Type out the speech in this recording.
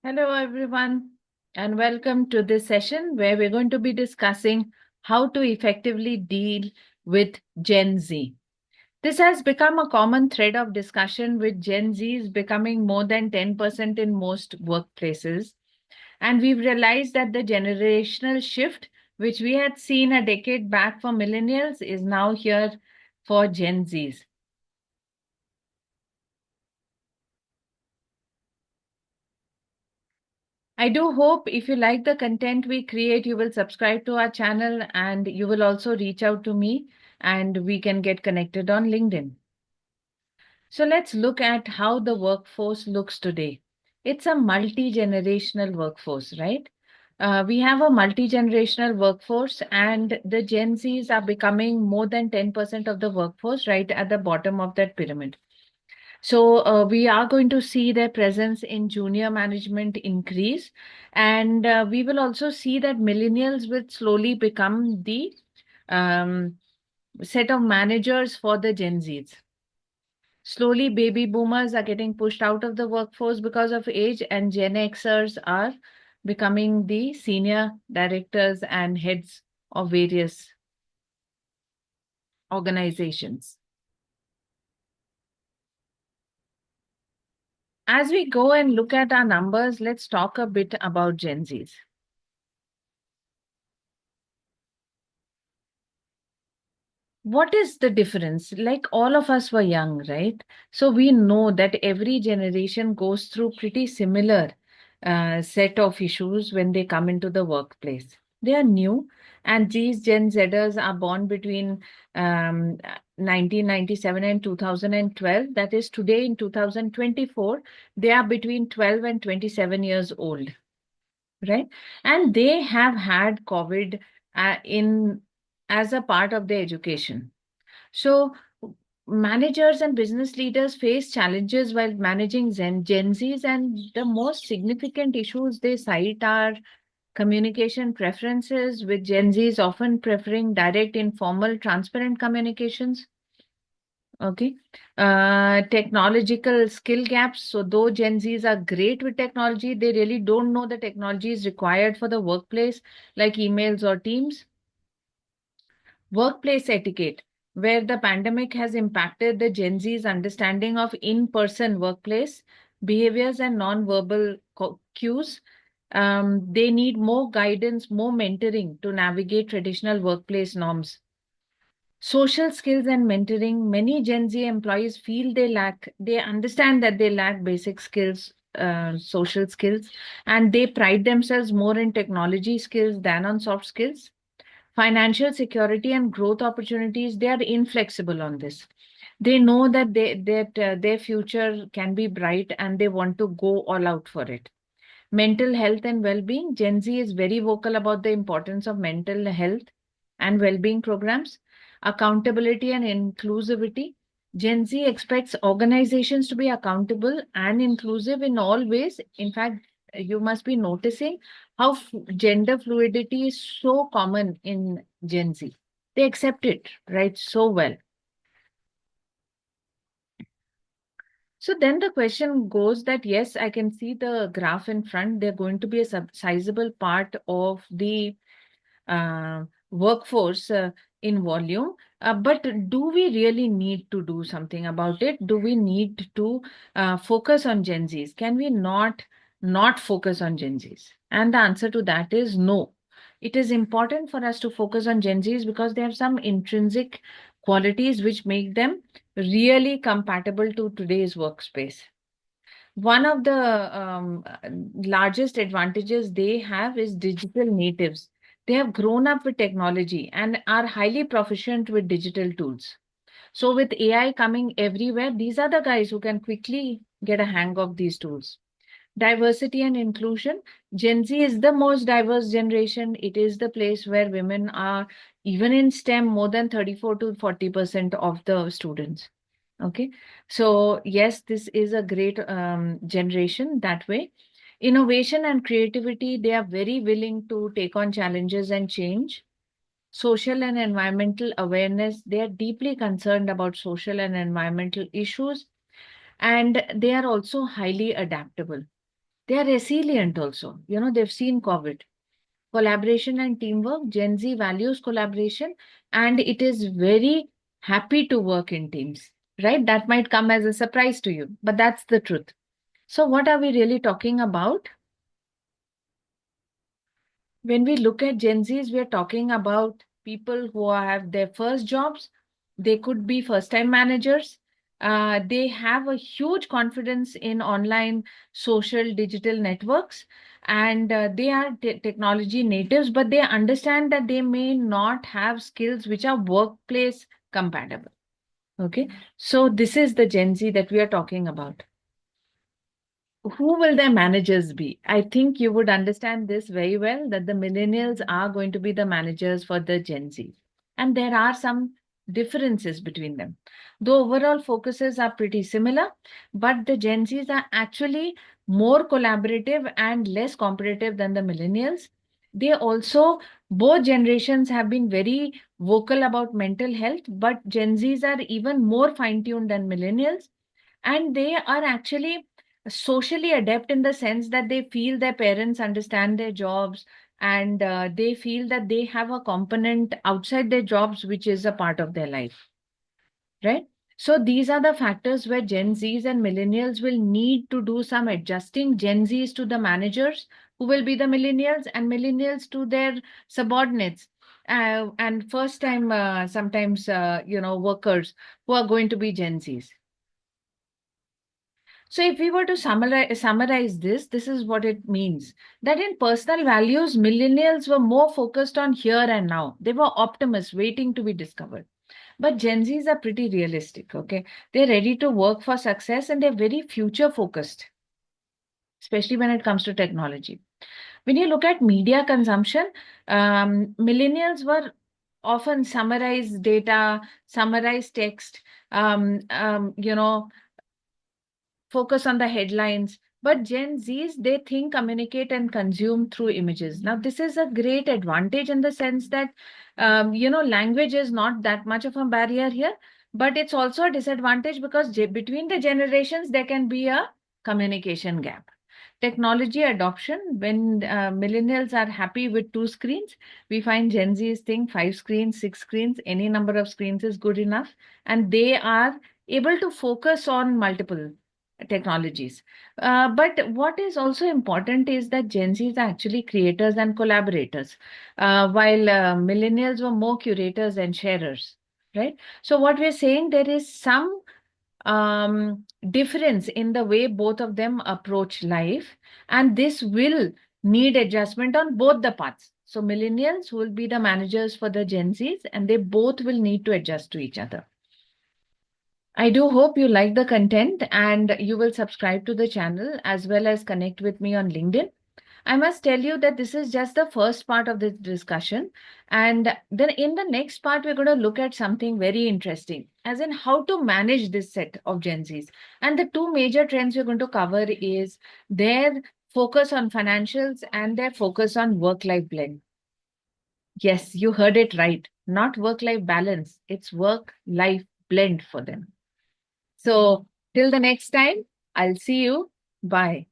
Hello, everyone, and welcome to this session where we're going to be discussing how to effectively deal with Gen Z. This has become a common thread of discussion, with Gen Zs becoming more than 10% in most workplaces. And we've realized that the generational shift, which we had seen a decade back for millennials, is now here for Gen Zs. I do hope if you like the content we create, you will subscribe to our channel and you will also reach out to me and we can get connected on LinkedIn. So let's look at how the workforce looks today. It's a multi-generational workforce, right? We have a multi-generational workforce and the Gen Zs are becoming more than 10% of the workforce right at the bottom of that pyramid. So we are going to see their presence in junior management increase. And we will also see that millennials will slowly become the um, set of managers for the Gen Zs. Slowly, baby boomers are getting pushed out of the workforce because of age, and Gen Xers are becoming the senior directors and heads of various organizations. As we go and look at our numbers, let's talk a bit about Gen Zs. What is the difference? Like all of us were young, right? So we know that every generation goes through pretty similar set of issues when they come into the workplace. They are new, and these Gen Zers are born between 1997 and 2012. That is today in 2024, they are between 12 and 27 years old, right? And they have had COVID in as a part of their education. So managers and business leaders face challenges while managing Gen Zs, and the most significant issues they cite are communication preferences, with Gen Zs often preferring direct, informal, transparent communications. Okay. Technological skill gaps. So though Gen Zs are great with technology, they really don't know the technology is required for the workplace, like emails or Teams. Workplace etiquette, where the pandemic has impacted the Gen Z's understanding of in-person workplace behaviors and non-verbal cues. They need more guidance, more mentoring to navigate traditional workplace norms. Social skills and mentoring. Many Gen Z employees feel they understand that they lack basic skills, social skills, and they pride themselves more in technology skills than on soft skills. Financial security and growth opportunities, they are inflexible on this. They know that their future can be bright and they want to go all out for it. Mental health and well-being. Gen Z is very vocal about the importance of mental health and well-being programs. Accountability and inclusivity. Gen Z expects organizations to be accountable and inclusive in all ways. In fact, you must be noticing how gender fluidity is so common in Gen Z. They accept it, right, so well. So then the question goes that yes, I can see the graph in front. They're going to be a sizable part of the workforce in volume. But do we really need to do something about it? Do we need to focus on Gen Zs? Can we not focus on Gen Zs? And the answer to that is no. It is important for us to focus on Gen Zs because they have some intrinsic qualities which make them really compatible to today's workspace. One of the largest advantages they have is digital natives. They have grown up with technology and are highly proficient with digital tools. So, with AI coming everywhere, these are the guys who can quickly get a hang of these tools. Diversity and inclusion. Gen Z is the most diverse generation. It is the place where women are, even in STEM, more than 34 to 40% of the students. Okay. So, yes, this is a great generation that way. Innovation and creativity, they are very willing to take on challenges and change. Social and environmental awareness, they are deeply concerned about social and environmental issues, and they are also highly adaptable. They are resilient also. They've seen COVID. Collaboration and teamwork. Gen Z values collaboration and it is very happy to work in teams, right? That might come as a surprise to you, but that's the truth. So, what are we really talking about? When we look at Gen Zs, we are talking about people who have their first jobs. They could be first time managers. They have a huge confidence in online social digital networks and they are technology natives, but they understand that they may not have skills which are workplace compatible. Okay. So, this is the Gen Z that we are talking about. Who will their managers be? I think you would understand this very well that the millennials are going to be the managers for the Gen Z. And there are some differences between them. The overall focuses are pretty similar, but the Gen Zs are actually more collaborative and less competitive than the millennials. They also, both generations have been very vocal about mental health, but Gen Zs are even more fine tuned than millennials and they are actually socially adept in the sense that they feel their parents understand their jobs and they feel that they have a component outside their jobs which is a part of their life, right? So these are the factors where Gen Zs and millennials will need to do some adjusting. Gen Zs to the managers who will be the millennials and millennials to their subordinates and first time sometimes workers who are going to be Gen Zs. So, if we were to summarize this is what it means that in personal values, millennials were more focused on here and now. They were optimists waiting to be discovered. But Gen Zs are pretty realistic, okay? They're ready to work for success and they're very future focused, especially when it comes to technology. When you look at media consumption, millennials were often summarize data, summarize text, um, um, you know, focus on the headlines. But Gen Zs, they think, communicate, and consume through images. Now, this is a great advantage in the sense that, language is not that much of a barrier here, but it's also a disadvantage because between the generations, there can be a communication gap. Technology adoption, when millennials are happy with two screens, we find Gen Zs think five screens, six screens, any number of screens is good enough. And they are able to focus on multiple technologies. But what is also important is that Gen Zs are actually creators and collaborators, while millennials were more curators and sharers, right? So what we're saying, there is some difference in the way both of them approach life, and this will need adjustment on both the paths. So millennials will be the managers for the Gen Zs, and they both will need to adjust to each other. I do hope you like the content and you will subscribe to the channel as well as connect with me on LinkedIn. I must tell you that this is just the first part of this discussion. And then in the next part, we're going to look at something very interesting, as in how to manage this set of Gen Zs. And the two major trends we're going to cover is their focus on financials and their focus on work-life blend. Yes, you heard it right. Not work-life balance. It's work-life blend for them. So till the next time, I'll see you. Bye.